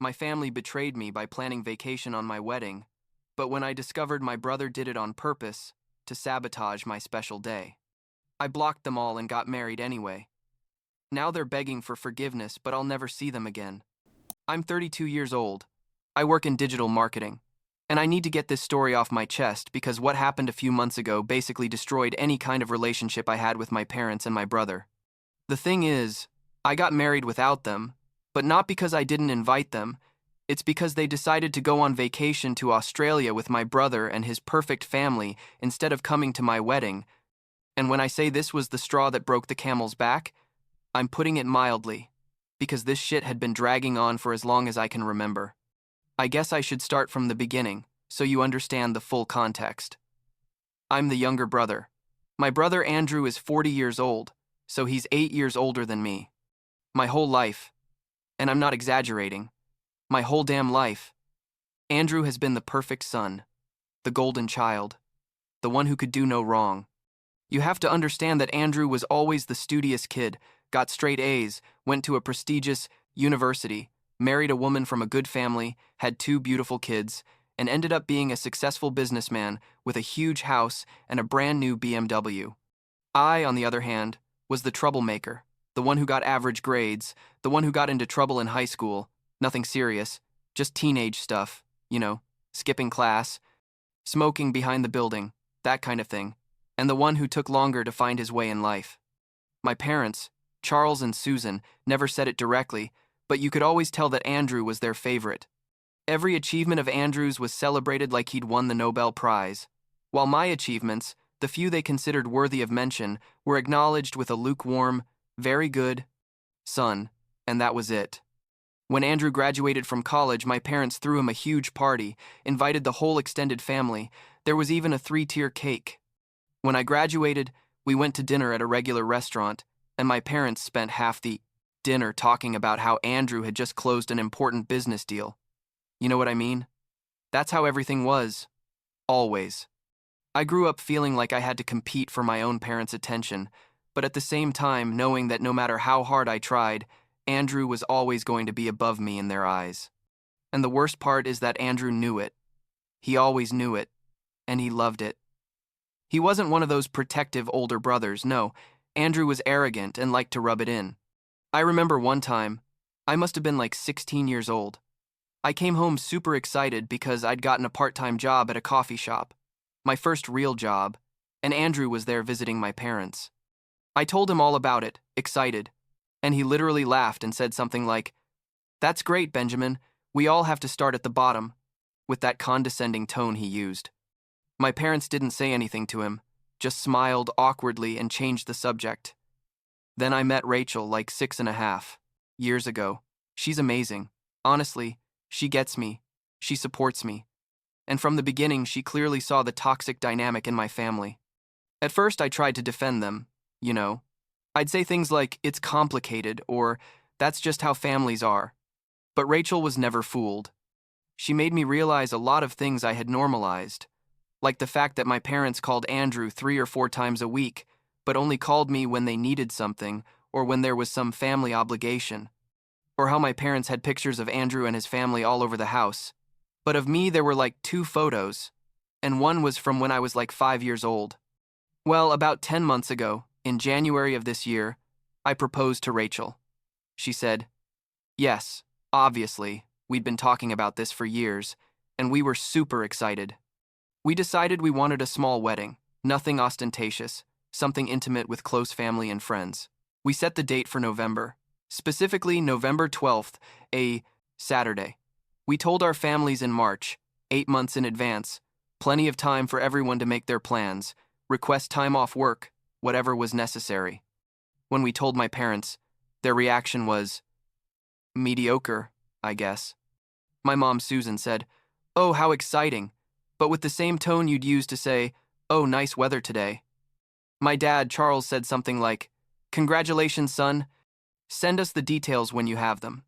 My family betrayed me by planning vacation on my wedding, but when I discovered my brother did it on purpose to sabotage my special day, I blocked them all and got married anyway. Now they're begging for forgiveness, but I'll never see them again. I'm 32 years old. I work in digital marketing, and I need to get this story off my chest because what happened a few months ago basically destroyed any kind of relationship I had with my parents and my brother. The thing is, I got married without them, but not because I didn't invite them. It's because they decided to go on vacation to Australia with my brother and his perfect family instead of coming to my wedding. And when I say this was the straw that broke the camel's back, I'm putting it mildly, because this shit had been dragging on for as long as I can remember. I guess I should start from the beginning, so you understand the full context. I'm the younger brother. My brother Andrew is 40 years old, so he's 8 years older than me. My whole life, and I'm not exaggerating, my whole damn life, Andrew has been the perfect son, the golden child, the one who could do no wrong. You have to understand that Andrew was always the studious kid, got straight A's, went to a prestigious university, married a woman from a good family, had 2 beautiful kids, and ended up being a successful businessman with a huge house and a brand new BMW. I, on the other hand, was the troublemaker, the one who got average grades, the one who got into trouble in high school, nothing serious, just teenage stuff, skipping class, smoking behind the building, that kind of thing, and the one who took longer to find his way in life. My parents, Charles and Susan, never said it directly, but you could always tell that Andrew was their favorite. Every achievement of Andrew's was celebrated like he'd won the Nobel Prize, while my achievements, the few they considered worthy of mention, were acknowledged with a lukewarm, very good, son, and that was it. When Andrew graduated from college, my parents threw him a huge party, invited the whole extended family. There was even a 3-tier cake. When I graduated, we went to dinner at a regular restaurant, and my parents spent half the dinner talking about how Andrew had just closed an important business deal. You know what I mean? That's how everything was. Always. I grew up feeling like I had to compete for my own parents' attention, but at the same time knowing that no matter how hard I tried, Andrew was always going to be above me in their eyes. And the worst part is that Andrew knew it. He always knew it, and he loved it. He wasn't one of those protective older brothers, no. Andrew was arrogant and liked to rub it in. I remember one time, I must have been like 16 years old. I came home super excited because I'd gotten a part-time job at a coffee shop, my first real job, and Andrew was there visiting my parents. I told him all about it, excited, and he literally laughed and said something like, "That's great, Benjamin. We all have to start at the bottom," with that condescending tone he used. My parents didn't say anything to him, just smiled awkwardly and changed the subject. Then I met Rachel like 6.5 years ago. She's amazing. Honestly, she gets me. She supports me. And from the beginning, she clearly saw the toxic dynamic in my family. At first, I tried to defend them, I'd say things like, "It's complicated," or "That's just how families are." But Rachel was never fooled. She made me realize a lot of things I had normalized, like the fact that my parents called Andrew 3 or 4 times a week, but only called me when they needed something or when there was some family obligation, or how my parents had pictures of Andrew and his family all over the house. But of me, there were like 2 photos, and one was from when I was like 5 years old. Well, about 10 months ago, in January of this year, I proposed to Rachel. She said, yes, obviously, we'd been talking about this for years, and we were super excited. We decided we wanted a small wedding, nothing ostentatious, something intimate with close family and friends. We set the date for November, specifically November 12th, a Saturday. We told our families in March, 8 months in advance, plenty of time for everyone to make their plans, request time off work, whatever was necessary. When we told my parents, their reaction was mediocre, I guess. My mom, Susan, said, "Oh, how exciting," but with the same tone you'd use to say, "Oh, nice weather today." My dad, Charles, said something like, "Congratulations, son. Send us the details when you have them."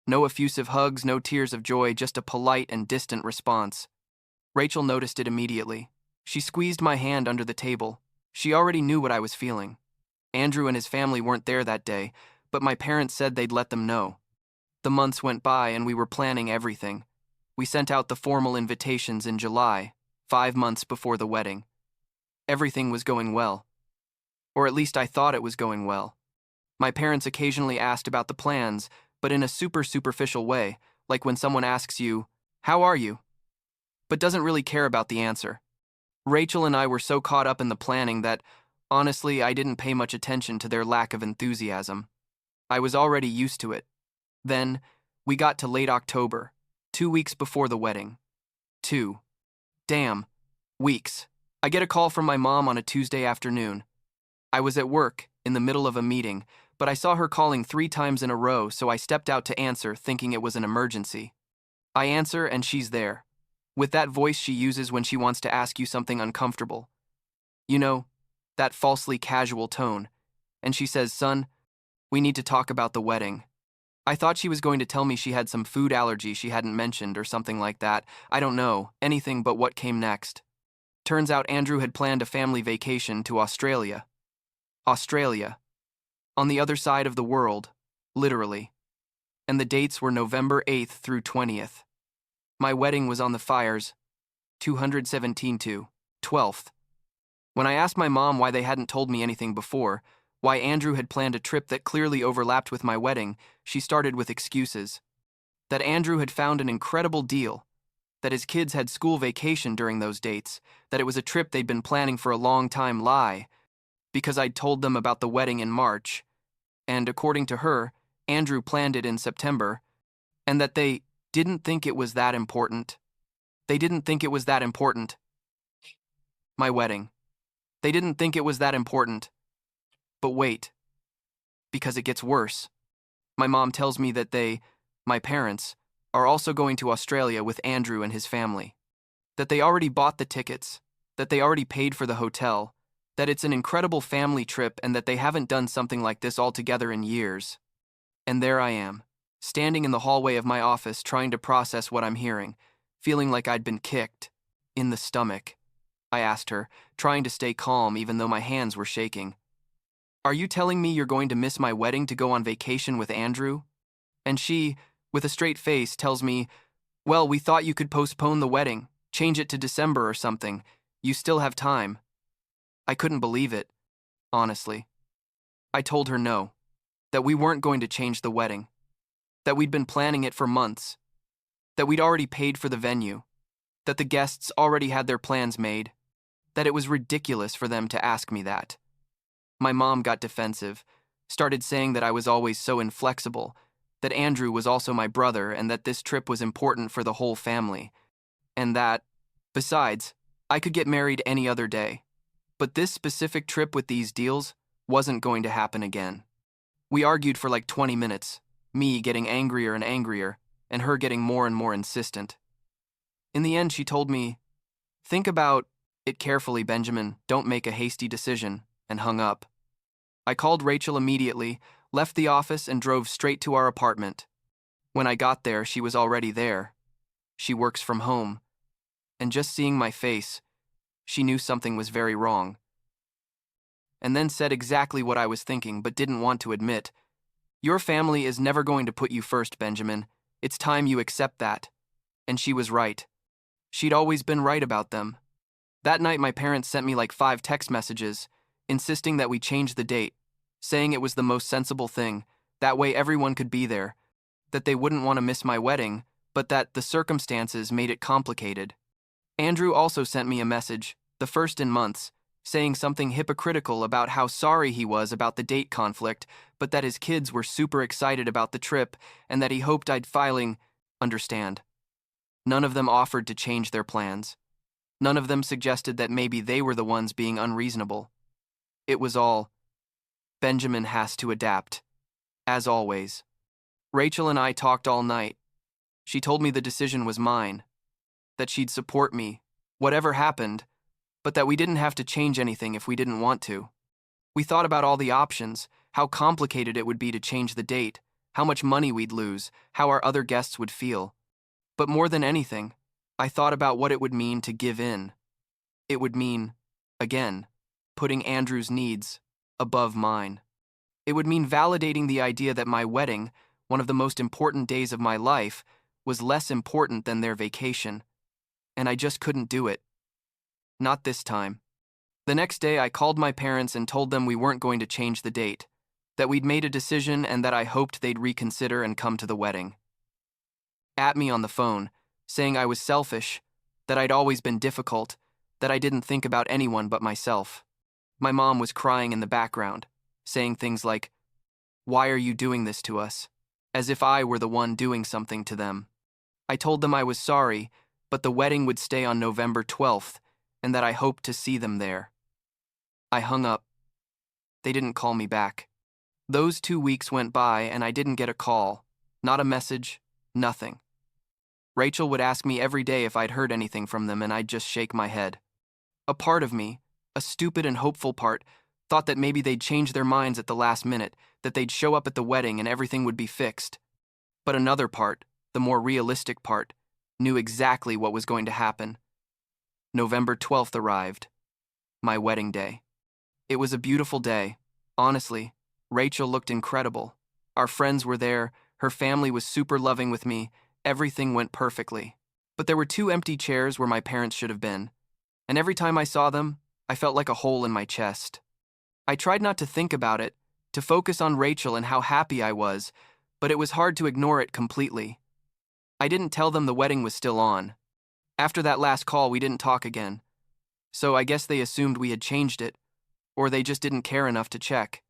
No effusive hugs, no tears of joy, just a polite and distant response. Rachel noticed it immediately. She squeezed my hand under the table. She already knew what I was feeling. Andrew and his family weren't there that day, but my parents said they'd let them know. The months went by and we were planning everything. We sent out the formal invitations in July, 5 months before the wedding. Everything was going well. Or at least I thought it was going well. My parents occasionally asked about the plans, but in a superficial way, like when someone asks you, "How are you?" but doesn't really care about the answer. Rachel and I were so caught up in the planning that, honestly, I didn't pay much attention to their lack of enthusiasm. I was already used to it. Then, we got to late October, 2 weeks before the wedding. 2. Damn. Weeks. I get a call from my mom on a Tuesday afternoon. I was at work, in the middle of a meeting, but I saw her calling 3 times in a row, so I stepped out to answer, thinking it was an emergency. I answer, and she's there, with that voice she uses when she wants to ask you something uncomfortable. You know, that falsely casual tone. And she says, "Son, we need to talk about the wedding." I thought she was going to tell me she had some food allergy she hadn't mentioned or something like that. I don't know, anything but what came next. Turns out Andrew had planned a family vacation to Australia. Australia. On the other side of the world, literally. And the dates were November 8th through 20th. My wedding was on the Fires, 217-12th. When I asked my mom why they hadn't told me anything before, why Andrew had planned a trip that clearly overlapped with my wedding, she started with excuses. That Andrew had found an incredible deal, that his kids had school vacation during those dates, that it was a trip they'd been planning for a long time. Lie, because I'd told them about the wedding in March, and according to her, Andrew planned it in September, and that they didn't think it was that important. They didn't think it was that important. My wedding. They didn't think it was that important. But wait, because it gets worse. My mom tells me that my parents, are also going to Australia with Andrew and his family. That they already bought the tickets, that they already paid for the hotel, that it's an incredible family trip and that they haven't done something like this all together in years. And there I am, standing in the hallway of my office trying to process what I'm hearing, feeling like I'd been kicked in the stomach. I asked her, trying to stay calm even though my hands were shaking. "Are you telling me you're going to miss my wedding to go on vacation with Andrew?" And she, with a straight face, tells me, "Well, we thought you could postpone the wedding, change it to December or something. You still have time." I couldn't believe it, honestly. I told her no, that we weren't going to change the wedding, that we'd been planning it for months, that we'd already paid for the venue, that the guests already had their plans made, that it was ridiculous for them to ask me that. My mom got defensive, started saying that I was always so inflexible, that Andrew was also my brother and that this trip was important for the whole family, and that, besides, I could get married any other day. But this specific trip with these deals wasn't going to happen again. We argued for like 20 minutes, me getting angrier and angrier, and her getting more and more insistent. In the end, she told me, "Think about it carefully, Benjamin, don't make a hasty decision," and hung up. I called Rachel immediately, left the office, and drove straight to our apartment. When I got there, she was already there. She works from home, and just seeing my face, she knew something was very wrong. And then said exactly what I was thinking but didn't want to admit. "Your family is never going to put you first, Benjamin. It's time you accept that." And she was right. She'd always been right about them. That night, my parents sent me like 5 text messages, insisting that we change the date, saying it was the most sensible thing, that way everyone could be there, that they wouldn't want to miss my wedding, but that the circumstances made it complicated. Andrew also sent me a message, the first in months, saying something hypocritical about how sorry he was about the date conflict, but that his kids were super excited about the trip and that he hoped I'd understand. None of them offered to change their plans. None of them suggested that maybe they were the ones being unreasonable. It was all, "Benjamin has to adapt," as always. Rachel and I talked all night. She told me the decision was mine, that she'd support me, whatever happened, but that we didn't have to change anything if we didn't want to. We thought about all the options, how complicated it would be to change the date, how much money we'd lose, how our other guests would feel. But more than anything, I thought about what it would mean to give in. It would mean, again, putting Andrew's needs above mine. It would mean validating the idea that my wedding, one of the most important days of my life, was less important than their vacation, and I just couldn't do it. Not this time. The next day, I called my parents and told them we weren't going to change the date, that we'd made a decision and that I hoped they'd reconsider and come to the wedding. At me on the phone, saying I was selfish, that I'd always been difficult, that I didn't think about anyone but myself. My mom was crying in the background, saying things like, "Why are you doing this to us?" As if I were the one doing something to them. I told them I was sorry, but the wedding would stay on November 12th, and that I hoped to see them there. I hung up. They didn't call me back. Those 2 weeks went by and I didn't get a call, not a message, nothing. Rachel would ask me every day if I'd heard anything from them and I'd just shake my head. A part of me, a stupid and hopeful part, thought that maybe they'd change their minds at the last minute, that they'd show up at the wedding and everything would be fixed. But another part, the more realistic part, knew exactly what was going to happen. November 12th arrived, my wedding day. It was a beautiful day. Honestly, Rachel looked incredible. Our friends were there, her family was super loving with me, everything went perfectly. But there were 2 empty chairs where my parents should have been, and every time I saw them, I felt like a hole in my chest. I tried not to think about it, to focus on Rachel and how happy I was, but it was hard to ignore it completely. I didn't tell them the wedding was still on. After that last call, we didn't talk again. So I guess they assumed we had changed it, or they just didn't care enough to check.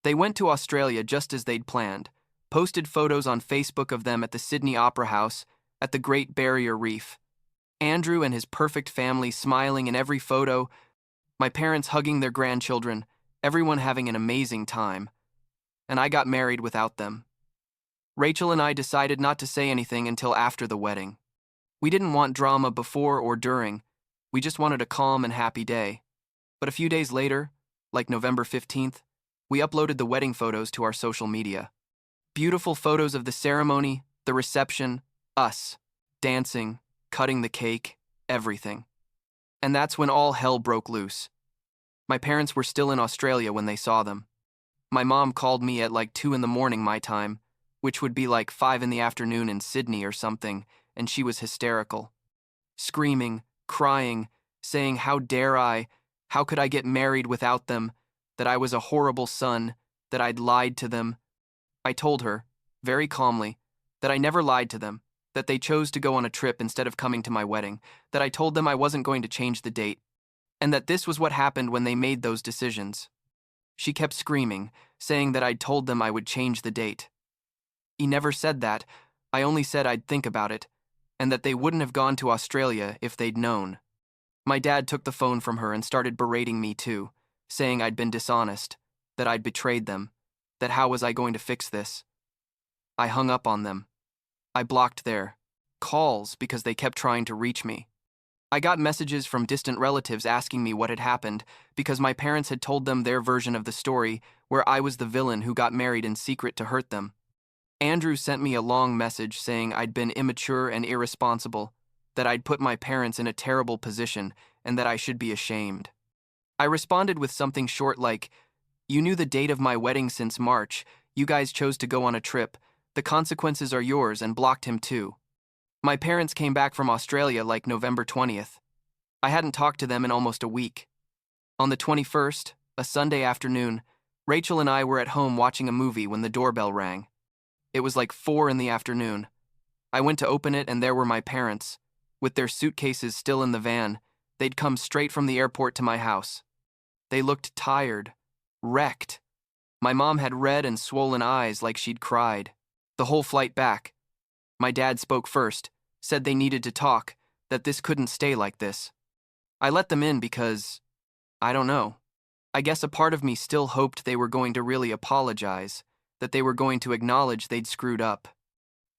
They went to Australia just as they'd planned, posted photos on Facebook of them at the Sydney Opera House, at the Great Barrier Reef. Andrew and his perfect family smiling in every photo, my parents hugging their grandchildren, everyone having an amazing time. And I got married without them. Rachel and I decided not to say anything until after the wedding. We didn't want drama before or during. We just wanted a calm and happy day. But a few days later, like November 15th, we uploaded the wedding photos to our social media. Beautiful photos of the ceremony, the reception, us, dancing, cutting the cake, everything. And that's when all hell broke loose. My parents were still in Australia when they saw them. My mom called me at like 2 in the morning my time, which would be like 5 in the afternoon in Sydney or something, and she was hysterical. Screaming, crying, saying how dare I, how could I get married without them, that I was a horrible son, that I'd lied to them. I told her, very calmly, that I never lied to them, that they chose to go on a trip instead of coming to my wedding, that I told them I wasn't going to change the date, and that this was what happened when they made those decisions. She kept screaming, saying that I'd told them I would change the date. He never said that. I only said I'd think about it, and that they wouldn't have gone to Australia if they'd known. My dad took the phone from her and started berating me too, saying I'd been dishonest, that I'd betrayed them, that how was I going to fix this? I hung up on them. I blocked their calls because they kept trying to reach me. I got messages from distant relatives asking me what had happened because my parents had told them their version of the story where I was the villain who got married in secret to hurt them. Andrew sent me a long message saying I'd been immature and irresponsible, that I'd put my parents in a terrible position and that I should be ashamed. I responded with something short like, "You knew the date of my wedding since March, you guys chose to go on a trip, the consequences are yours," and blocked him too. My parents came back from Australia like November 20th. I hadn't talked to them in almost a week. On the 21st, a Sunday afternoon, Rachel and I were at home watching a movie when the doorbell rang. It was like 4 in the afternoon. I went to open it and there were my parents. With their suitcases still in the van, they'd come straight from the airport to my house. They looked tired, wrecked. My mom had red and swollen eyes like she'd cried. The whole flight back. My dad spoke first, said they needed to talk, that this couldn't stay like this. I let them in because, I don't know. I guess a part of me still hoped they were going to really apologize, that they were going to acknowledge they'd screwed up.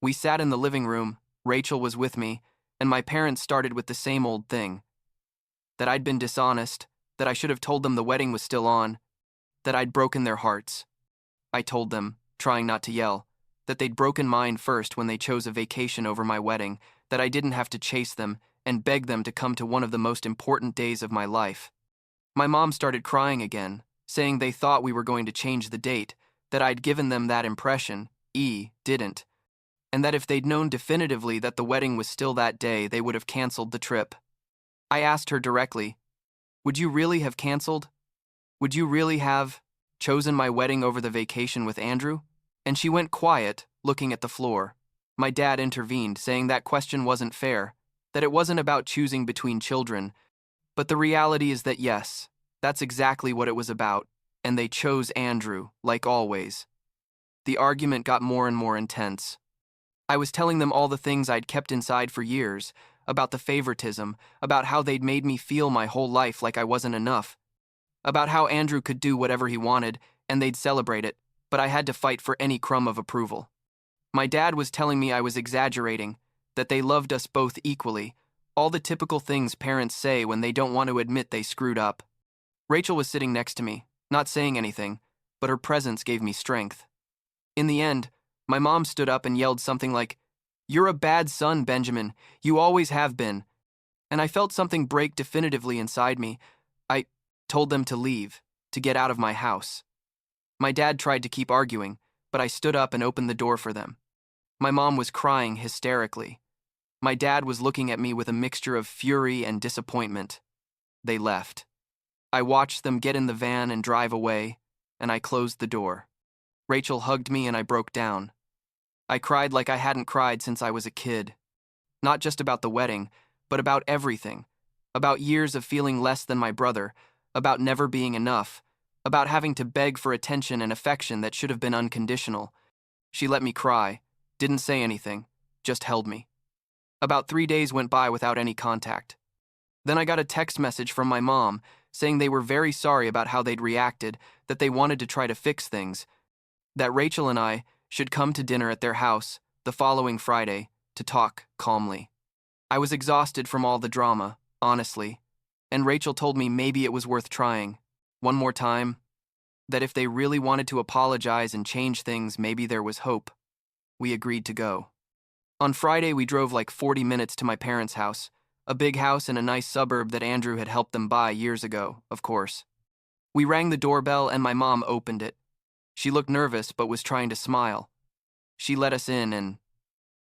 We sat in the living room, Rachel was with me, and my parents started with the same old thing. That I'd been dishonest, that I should have told them the wedding was still on, that I'd broken their hearts. I told them, trying not to yell, that they'd broken mine first when they chose a vacation over my wedding, that I didn't have to chase them and beg them to come to one of the most important days of my life. My mom started crying again, saying they thought we were going to change the date, that I'd given them that impression, didn't, and that if they'd known definitively that the wedding was still that day, they would have canceled the trip. I asked her directly, would you really have canceled? Would you really have chosen my wedding over the vacation with Andrew? And she went quiet, looking at the floor. My dad intervened, saying that question wasn't fair, that it wasn't about choosing between children, but the reality is that yes, that's exactly what it was about, and they chose Andrew, like always. The argument got more and more intense. I was telling them all the things I'd kept inside for years, about the favoritism, about how they'd made me feel my whole life like I wasn't enough, about how Andrew could do whatever he wanted and they'd celebrate it, but I had to fight for any crumb of approval. My dad was telling me I was exaggerating, that they loved us both equally, all the typical things parents say when they don't want to admit they screwed up. Rachel was sitting next to me, not saying anything, but her presence gave me strength. In the end, my mom stood up and yelled something like, "You're a bad son, Benjamin. You always have been." And I felt something break definitively inside me. I told them to leave, to get out of my house. My dad tried to keep arguing, but I stood up and opened the door for them. My mom was crying hysterically. My dad was looking at me with a mixture of fury and disappointment. They left. I watched them get in the van and drive away, and I closed the door. Rachel hugged me and I broke down. I cried like I hadn't cried since I was a kid. Not just about the wedding, but about everything. About years of feeling less than my brother, about never being enough, about having to beg for attention and affection that should have been unconditional. She let me cry, didn't say anything, just held me. About 3 days went by without any contact. Then I got a text message from my mom saying they were very sorry about how they'd reacted, that they wanted to try to fix things, that Rachel and I should come to dinner at their house the following Friday to talk calmly. I was exhausted from all the drama, honestly, and Rachel told me maybe it was worth trying, one more time, that if they really wanted to apologize and change things, maybe there was hope. We agreed to go. On Friday, we drove like 40 minutes to my parents' house, a big house in a nice suburb that Andrew had helped them buy years ago, of course. We rang the doorbell and my mom opened it. She looked nervous but was trying to smile. She let us in and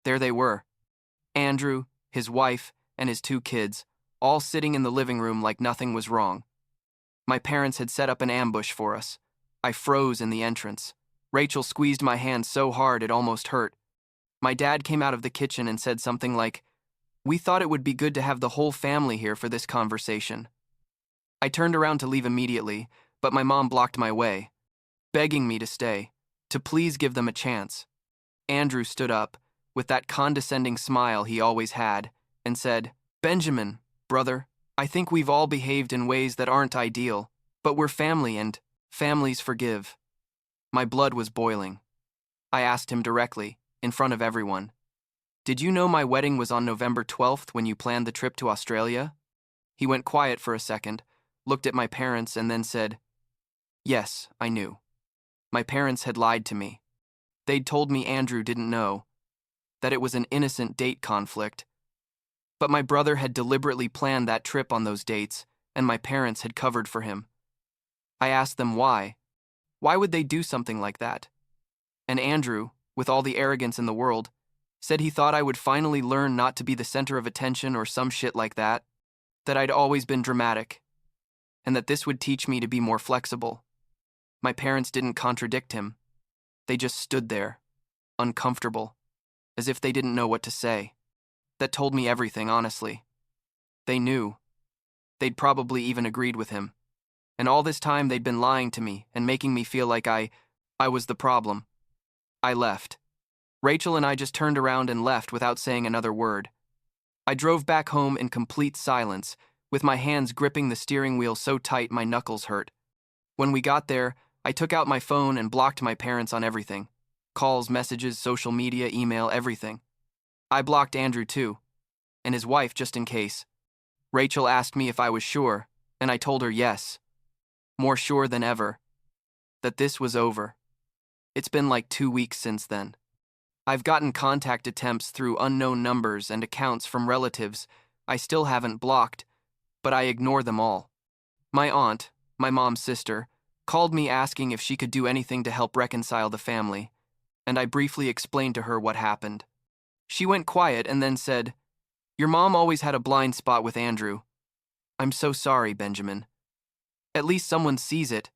there they were. Andrew, his wife, and his 2 kids, all sitting in the living room like nothing was wrong. My parents had set up an ambush for us. I froze in the entrance. Rachel squeezed my hand so hard it almost hurt. My dad came out of the kitchen and said something like, "We thought it would be good to have the whole family here for this conversation." I turned around to leave immediately, but my mom blocked my way, begging me to stay, to please give them a chance. Andrew stood up, with that condescending smile he always had, and said, "Benjamin, brother, I think we've all behaved in ways that aren't ideal, but we're family and families forgive." My blood was boiling. I asked him directly, in front of everyone, "Did you know my wedding was on November 12th when you planned the trip to Australia?" He went quiet for a second, looked at my parents, and then said, "Yes, I knew." My parents had lied to me. They'd told me Andrew didn't know, that it was an innocent date conflict. But my brother had deliberately planned that trip on those dates, and my parents had covered for him. I asked them why. Why would they do something like that? And Andrew, with all the arrogance in the world, said he thought I would finally learn not to be the center of attention or some shit like that I'd always been dramatic, and that this would teach me to be more flexible. My parents didn't contradict him. They just stood there, uncomfortable, as if they didn't know what to say. That told me everything, honestly. They knew. They'd probably even agreed with him. And all this time they'd been lying to me and making me feel like I was the problem. I left. Rachel and I just turned around and left without saying another word. I drove back home in complete silence, with my hands gripping the steering wheel so tight my knuckles hurt. When we got there, I took out my phone and blocked my parents on everything. Calls, messages, social media, email, everything. I blocked Andrew too, and his wife just in case. Rachel asked me if I was sure, and I told her yes. More sure than ever. That this was over. It's been like 2 weeks since then. I've gotten contact attempts through unknown numbers and accounts from relatives I still haven't blocked, but I ignore them all. My aunt, my mom's sister, called me asking if she could do anything to help reconcile the family. and I briefly explained to her what happened. She went quiet and then said, "Your mom always had a blind spot with Andrew. I'm so sorry, Benjamin. At least someone sees it.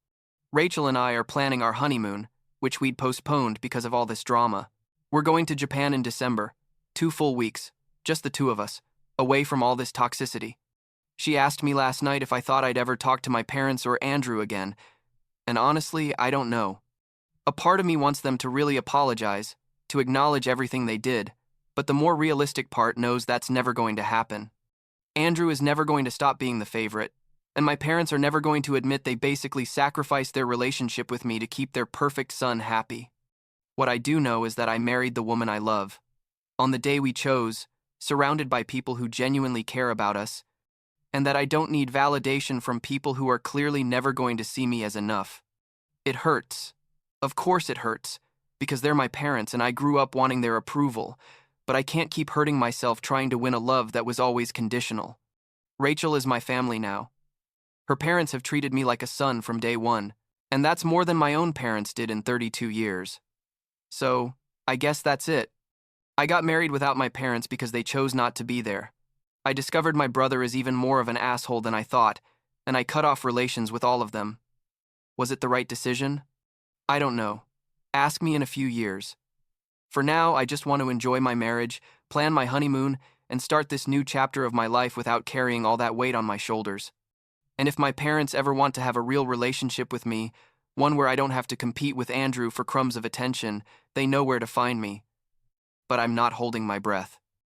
Rachel and I are planning our honeymoon, which we'd postponed because of all this drama. We're going to Japan in December, 2 full weeks, just the two of us, away from all this toxicity." She asked me last night if I thought I'd ever talk to my parents or Andrew again, and honestly, I don't know. A part of me wants them to really apologize, to acknowledge everything they did, but the more realistic part knows that's never going to happen. Andrew is never going to stop being the favorite, and my parents are never going to admit they basically sacrificed their relationship with me to keep their perfect son happy. What I do know is that I married the woman I love, on the day we chose, surrounded by people who genuinely care about us, and that I don't need validation from people who are clearly never going to see me as enough. It hurts. Of course it hurts, because they're my parents and I grew up wanting their approval, but I can't keep hurting myself trying to win a love that was always conditional. Rachel is my family now. Her parents have treated me like a son from day one, and that's more than my own parents did in 32 years. So, I guess that's it. I got married without my parents because they chose not to be there. I discovered my brother is even more of an asshole than I thought, and I cut off relations with all of them. Was it the right decision? I don't know. Ask me in a few years. For now, I just want to enjoy my marriage, plan my honeymoon, and start this new chapter of my life without carrying all that weight on my shoulders. And if my parents ever want to have a real relationship with me, one where I don't have to compete with Andrew for crumbs of attention, they know where to find me. But I'm not holding my breath.